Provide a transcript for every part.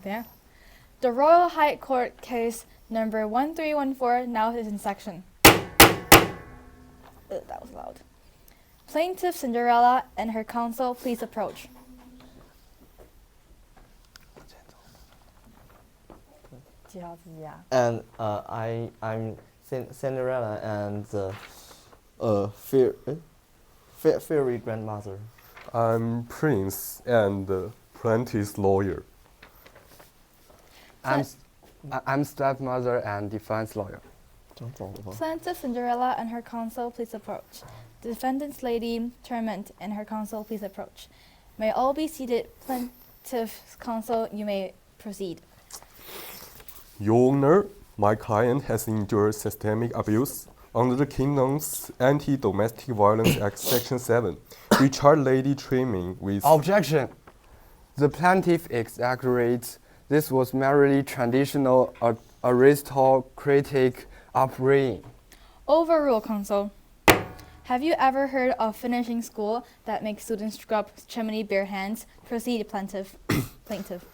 There. The Royal High Court case number 1314 now is in section. That was loud. Plaintiff Cinderella and her counsel, please approach. And I'm Cinderella and fairy grandmother. I'm Prince and plaintiff's lawyer. I'm stepmother and defense lawyer. Plaintiff Cinderella and her counsel, please approach. Defendant's lady, Torment, and her counsel, please approach. May all be seated. Plaintiff's counsel, you may proceed. Your Honor, my client has endured systemic abuse under the Kingdom's Anti-Domestic Violence Act Section 7. We charge Lady Trimming with... Objection! The plaintiff exaggerates. This was merely traditional aristocratic upbringing. Overrule, counsel. Have you ever heard of finishing school that makes students scrub chimney bare hands? Proceed, plaintiff. Plaintiff.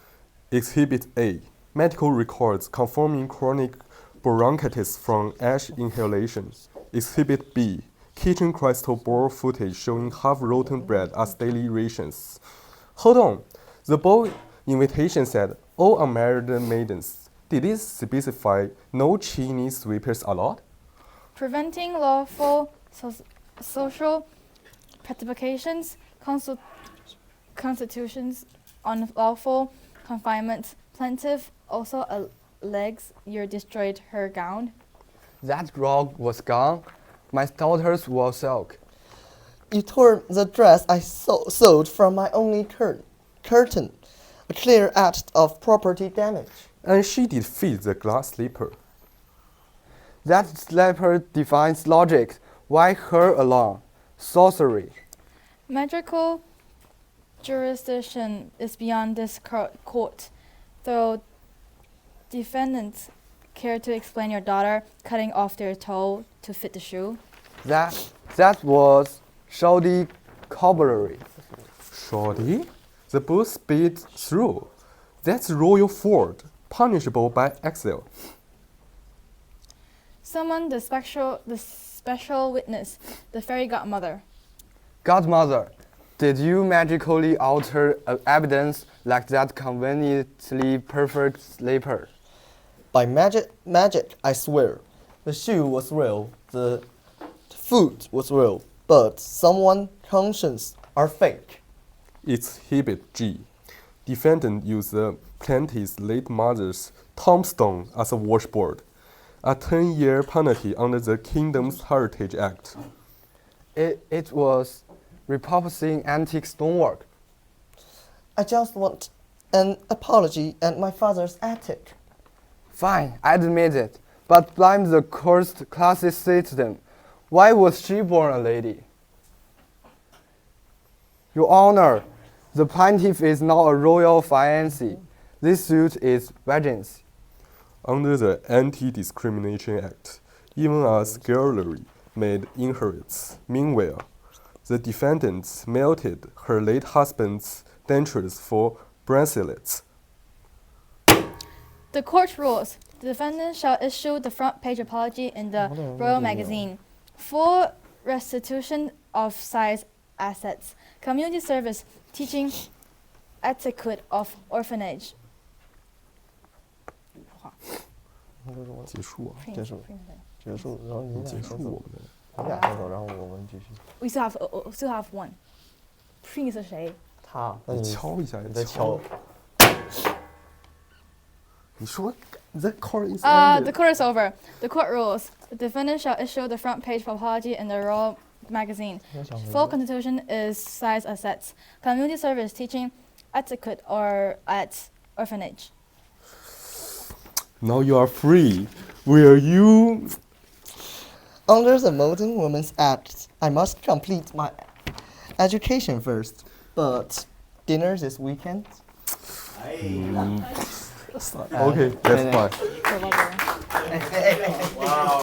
Exhibit A. Medical records confirming chronic bronchitis from ash inhalation. Exhibit B. Kitchen crystal ball footage showing half-rotten bread as daily rations. Hold on. The ball invitation said, all unmarried maidens. Did it specify no chimney sweepers allowed? Preventing lawful social practications, constitutions, unlawful confinement. Plaintiff also alleges you destroyed her gown. That rug was gone. My daughter's was silk. You tore the dress I sewed from my only curtain. A clear act of property damage. And she did feed the glass slipper. That slipper defies logic. Why her alone? Sorcery. Magical jurisdiction is beyond this court. Though defendants care to explain your daughter cutting off their toe to fit the shoe? That was shoddy cobblery. Shoddy? The bull spit through. That's royal fault, punishable by exile. Summon the special witness, the fairy godmother. Godmother, did you magically alter evidence like that conveniently perfect slipper? By magic, I swear. The shoe was real, the food was real, but someone's conscience are fake. Exhibit G. Defendant used the plaintiff's late mother's tombstone as a washboard. A 10-year penalty under the Kingdom's Heritage Act. It was repurposing antique stonework. I just want an apology and my father's attic. Fine, I admit it, but blame the cursed classist system. Why was she born a lady? Your Honor, the plaintiff is now a royal fiancé. This suit is vengeance. Under the Anti-Discrimination Act, even a scullery maid inherits. Meanwhile, the defendant melted her late husband's dentures for bracelets. The court rules. The defendant shall issue the front page apology in the Royal Magazine. Full restitution of size assets. Community service. Teaching etiquette of orphanage. 结束啊，结束，然后你结束我们的。你俩先走，然后我们继续。We still have one. Prince 是谁？他，那你敲一下，你再敲。你说 the court is The court is over. The court rules. The defendant shall issue the front page apology in the Royal Magazine. Full constitution is size assets. Community service teaching etiquette or at orphanage. Now you are free. Will you? Under the Modern Women's Act, I must complete my education first. But dinner this weekend? Okay, that's fine. Wow.